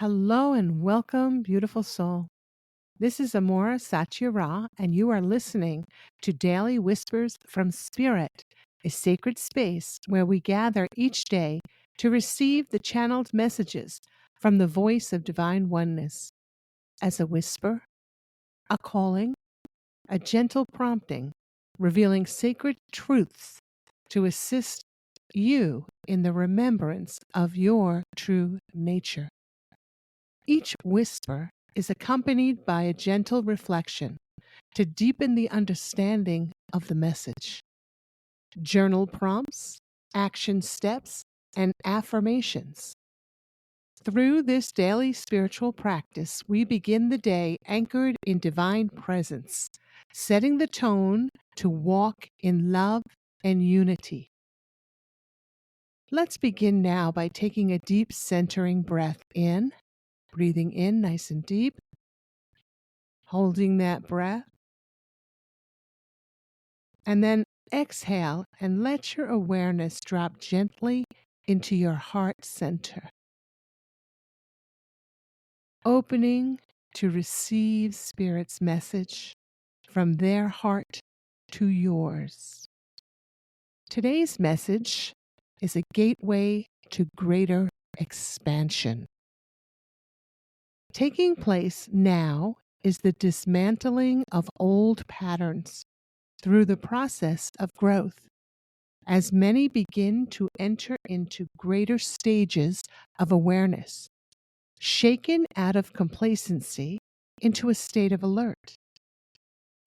Hello and welcome, beautiful soul. This is Aumara Satya Ra, and you are listening to Daily Whispers from Spirit, a sacred space where we gather each day to receive the channeled messages from the voice of Divine Oneness as a whisper, a calling, a gentle prompting, revealing sacred truths to assist you in the remembrance of your true nature. Each whisper is accompanied by a gentle reflection to deepen the understanding of the message. Journal prompts, action steps, and affirmations. Through this daily spiritual practice, we begin the day anchored in divine presence, setting the tone to walk in love and unity. Let's begin now by taking a deep centering breath in. Breathing in nice and deep, holding that breath, and then exhale and let your awareness drop gently into your heart center, opening to receive Spirit's message from their heart to yours. Today's message is a gateway to greater expansion. Taking place now is the dismantling of old patterns through the process of growth, as many begin to enter into greater stages of awareness, shaken out of complacency into a state of alert.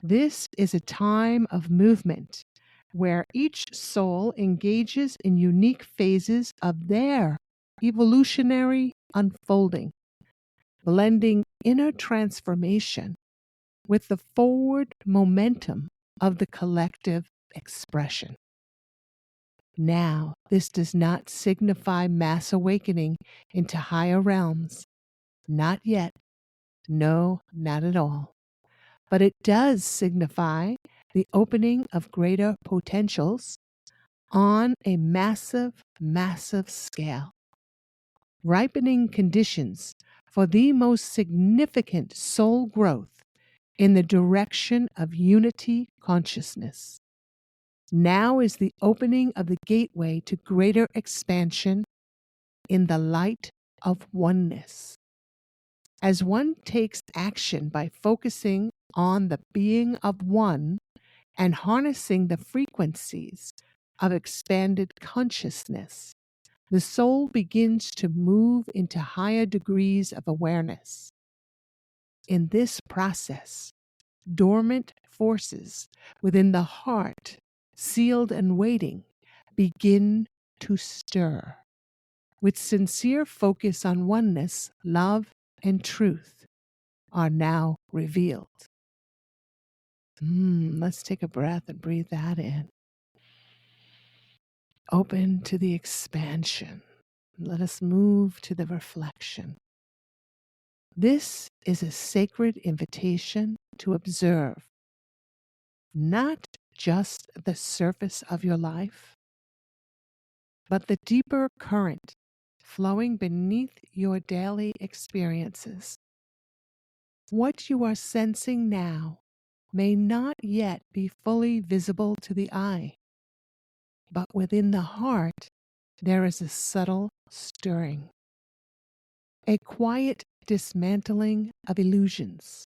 This is a time of movement where each soul engages in unique phases of their evolutionary unfolding, blending inner transformation with the forward momentum of the collective expression. Now, this does not signify mass awakening into higher realms. Not yet. No, not at all. But it does signify the opening of greater potentials on a massive, massive scale. Ripening conditions for the most significant soul growth in the direction of unity consciousness. Now is the opening of the gateway to greater expansion in the light of oneness. As one takes action by focusing on the being of one and harnessing the frequencies of expanded consciousness, the soul begins to move into higher degrees of awareness. In this process, dormant forces within the heart, sealed and waiting, begin to stir. With sincere focus on oneness, love, and truth are now revealed. Let's take a breath and breathe that in. Open to the expansion. Let us move to the reflection. This is a sacred invitation to observe not just the surface of your life, but the deeper current flowing beneath your daily experiences. What you are sensing now may not yet be fully visible to the eye, but within the heart there is a subtle stirring, a quiet dismantling of illusions,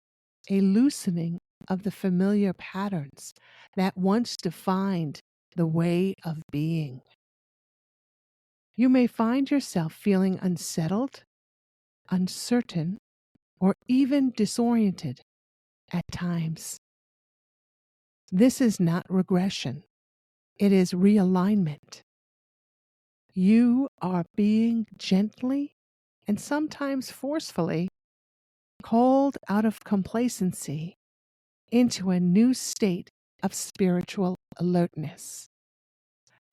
a loosening of the familiar patterns that once defined the way of being. You may find yourself feeling unsettled, uncertain, or even disoriented at times. This is not regression. It is realignment. You are being gently and sometimes forcefully called out of complacency into a new state of spiritual alertness.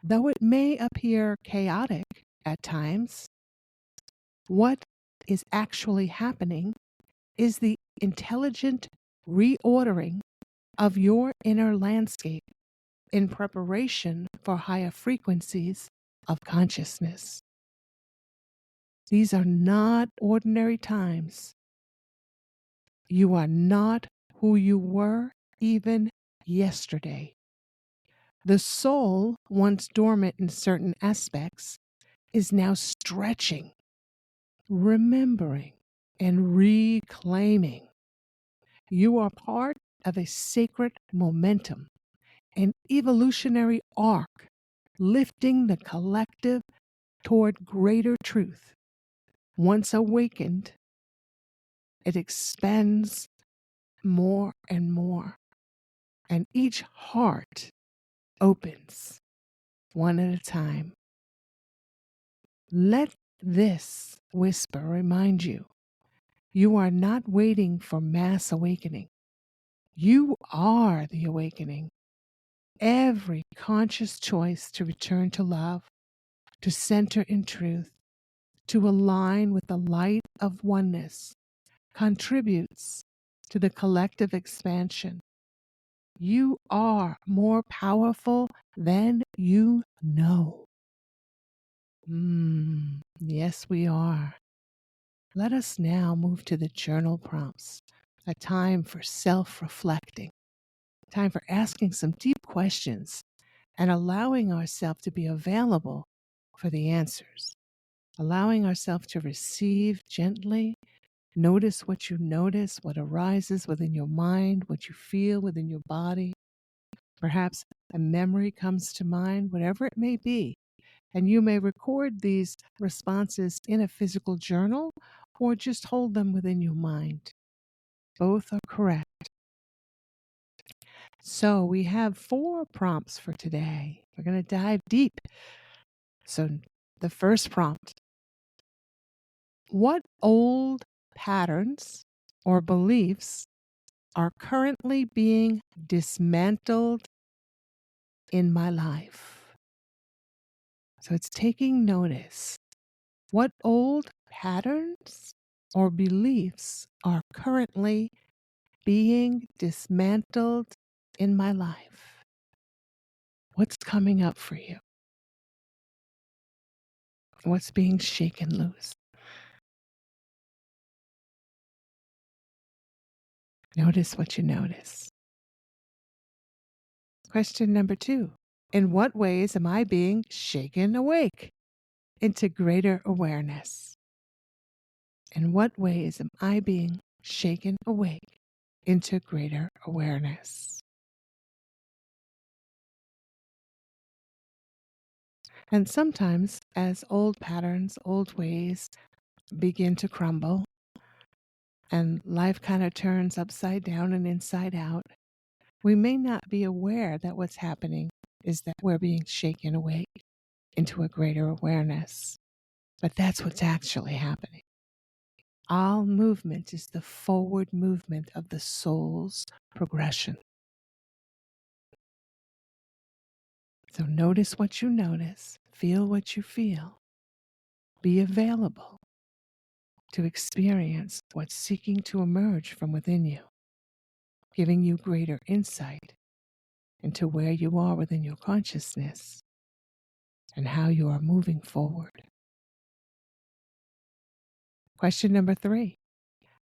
Though it may appear chaotic at times, what is actually happening is the intelligent reordering of your inner landscape in preparation for higher frequencies of consciousness. These are not ordinary times. You are not who you were even yesterday. The soul, once dormant in certain aspects, is now stretching, remembering, and reclaiming. You are part of a sacred momentum, an evolutionary arc, lifting the collective toward greater truth. Once awakened, it expands more and more, and each heart opens one at a time. Let this whisper remind you, you are not waiting for mass awakening. You are the awakening. Every conscious choice to return to love, to center in truth, to align with the light of oneness, contributes to the collective expansion. You are more powerful than you know. Yes, we are. Let us now move to the journal prompts, a time for self-reflecting, time for asking some deep questions and allowing ourselves to be available for the answers, allowing ourselves to receive gently. Notice what you notice, what arises within your mind, what you feel within your body. Perhaps a memory comes to mind, whatever it may be. And you may record these responses in a physical journal or just hold them within your mind. Both are correct. So we have 4 prompts for today. We're going to dive deep. So the first prompt: what old patterns or beliefs are currently being dismantled in my life? So it's taking notice. What old patterns or beliefs are currently being dismantled in my life? What's coming up for you? What's being shaken loose? Notice what you notice. Question number 2. In what ways am I being shaken awake into greater awareness? In what ways am I being shaken awake into greater awareness? And sometimes, as old patterns, old ways begin to crumble, and life kind of turns upside down and inside out, we may not be aware that what's happening is that we're being shaken awake into a greater awareness. But that's what's actually happening. All movement is the forward movement of the soul's progression. So notice what you notice, feel what you feel, be available to experience what's seeking to emerge from within you, giving you greater insight into where you are within your consciousness and how you are moving forward. Question number 3.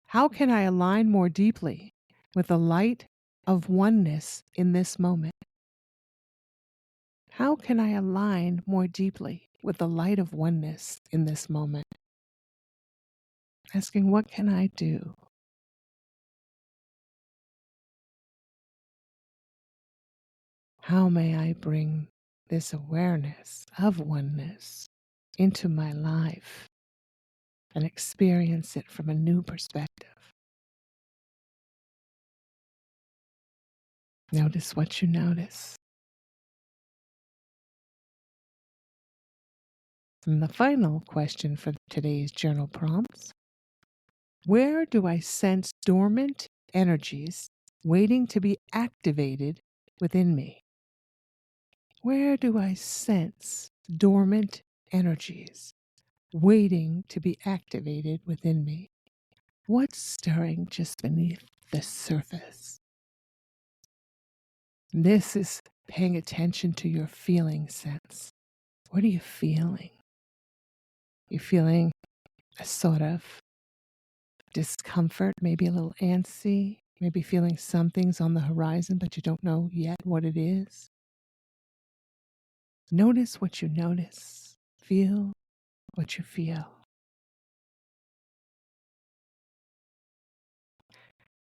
How can I align more deeply with the light of oneness in this moment? How can I align more deeply with the light of oneness in this moment? Asking, what can I do? How may I bring this awareness of oneness into my life and experience it from a new perspective? Notice what you notice. And the final question for today's journal prompts: where do I sense dormant energies waiting to be activated within me? Where do I sense dormant energies waiting to be activated within me? What's stirring just beneath the surface? This is paying attention to your feeling sense. What are you feeling? You're feeling a sort of discomfort, maybe a little antsy, maybe feeling something's on the horizon, but you don't know yet what it is. Notice what you notice. Feel what you feel.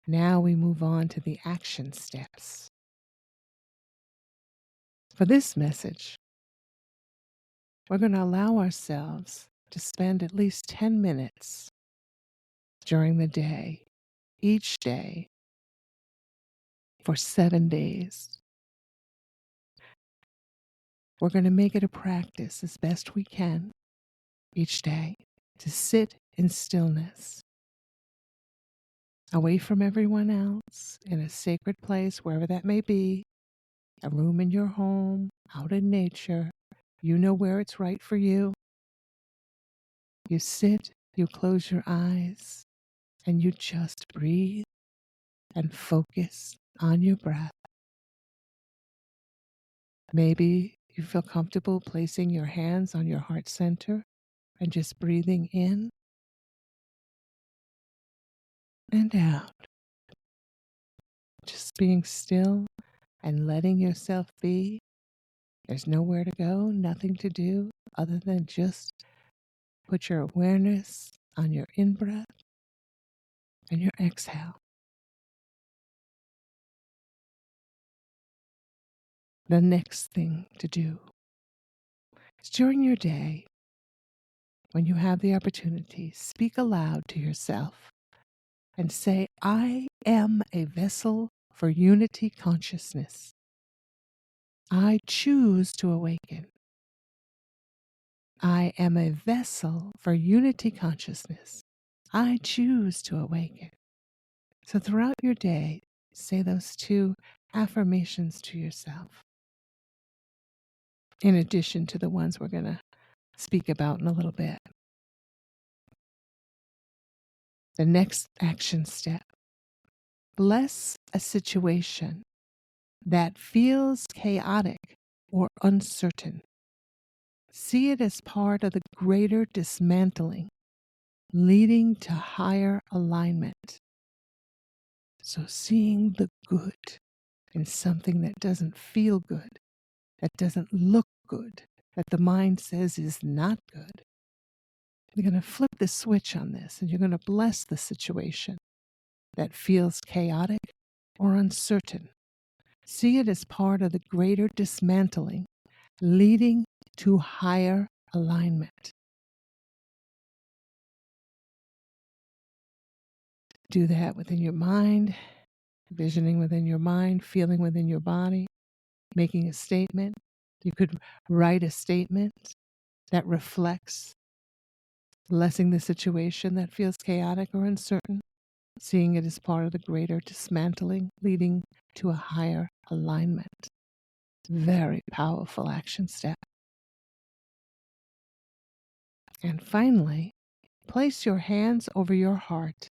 Now we move on to the action steps. For this message, we're going to allow ourselves to spend at least 10 minutes during the day, each day, for 7 days. We're going to make it a practice as best we can each day to sit in stillness, away from everyone else, in a sacred place, wherever that may be, a room in your home, out in nature. You know where it's right for you. You sit, you close your eyes, and you just breathe and focus on your breath. Maybe you feel comfortable placing your hands on your heart center and just breathing in and out. Just being still and letting yourself be. There's nowhere to go, nothing to do other than just put your awareness on your in-breath and your exhale. The next thing to do is during your day, when you have the opportunity, speak aloud to yourself and say, I am a vessel for unity consciousness. I choose to awaken. I am a vessel for unity consciousness. I choose to awaken. So throughout your day, say those 2 affirmations to yourself, in addition to the ones we're going to speak about in a little bit. The next action step: bless a situation that feels chaotic or uncertain. See it as part of the greater dismantling, leading to higher alignment. So seeing the good in something that doesn't feel good, that doesn't look good, that the mind says is not good. You're going to flip the switch on this and you're going to bless the situation that feels chaotic or uncertain. See it as part of the greater dismantling, leading to higher alignment. Do that within your mind, visioning within your mind, feeling within your body, making a statement. You could write a statement that reflects blessing the situation that feels chaotic or uncertain, seeing it as part of the greater dismantling, leading to a higher alignment. Very powerful action step. And finally, place your hands over your heart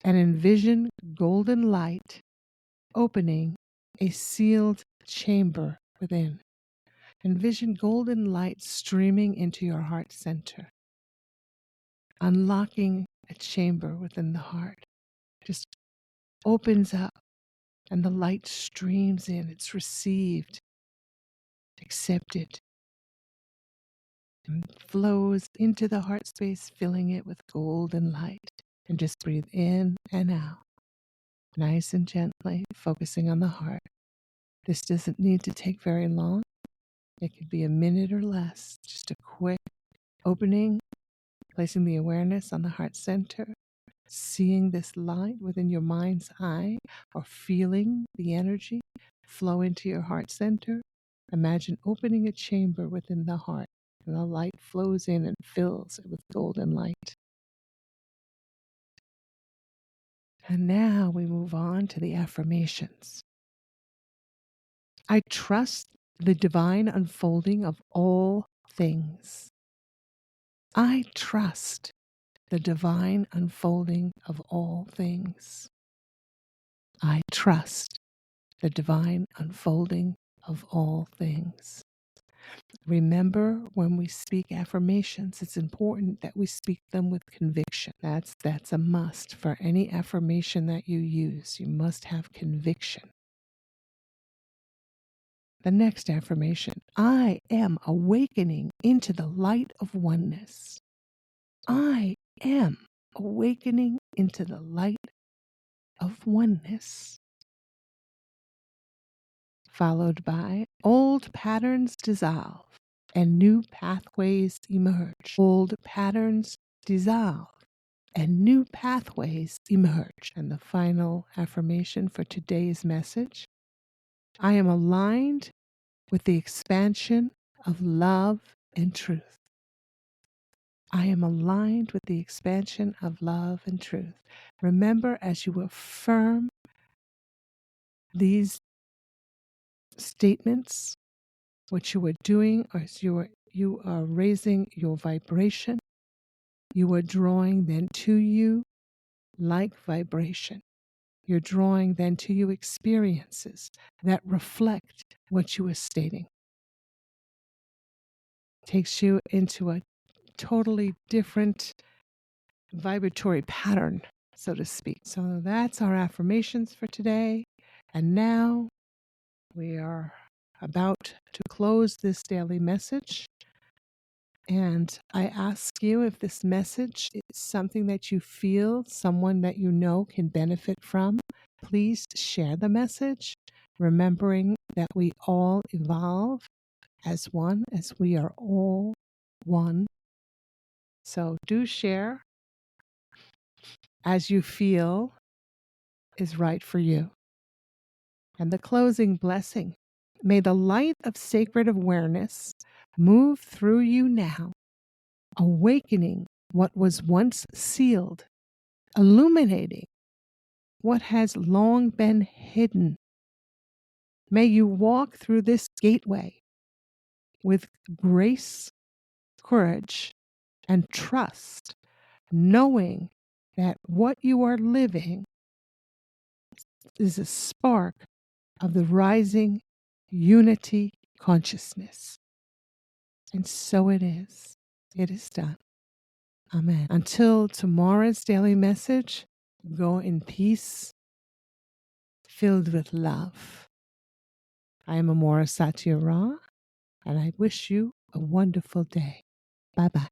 and envision golden light opening a sealed chamber within. Envision golden light streaming into your heart center, unlocking a chamber within the heart. Just opens up and the light streams in. It's received, accepted, and flows into the heart space, filling it with golden light. And just breathe in and out, nice and gently, focusing on the heart. This doesn't need to take very long. It could be a minute or less, just a quick opening, placing the awareness on the heart center, seeing this light within your mind's eye, or feeling the energy flow into your heart center. Imagine opening a chamber within the heart, and the light flows in and fills it with golden light. And now we move on to the affirmations. I trust the divine unfolding of all things. I trust the divine unfolding of all things. I trust the divine unfolding of all things. Remember, when we speak affirmations, it's important that we speak them with conviction. That's a must for any affirmation that you use. You must have conviction. The next affirmation: I am awakening into the light of oneness. I am awakening into the light of oneness. Followed by old patterns dissolve and new pathways emerge. Old patterns dissolve and new pathways emerge. And the final affirmation for today's message: I am aligned with the expansion of love and truth. I am aligned with the expansion of love and truth. Remember, as you affirm these statements, what you are doing is you are raising your vibration. You are drawing then to you like vibration. You're drawing then to you experiences that reflect what you are stating. Takes you into a totally different vibratory pattern, so to speak. So that's our affirmations for today. And now we are about to close this daily message. And I ask you, if this message is something that you feel someone that you know can benefit from, please share the message, remembering that we all evolve as one, as we are all one. So do share as you feel is right for you. And the closing blessing: may the light of sacred awareness move through you now, awakening what was once sealed, illuminating what has long been hidden. May you walk through this gateway with grace, courage, and trust, knowing that what you are living is a spark of the rising unity consciousness. And so it is. It is done. Amen. Until tomorrow's daily message, go in peace, filled with love. I am Aumara Satya Ra, and I wish you a wonderful day. Bye-bye.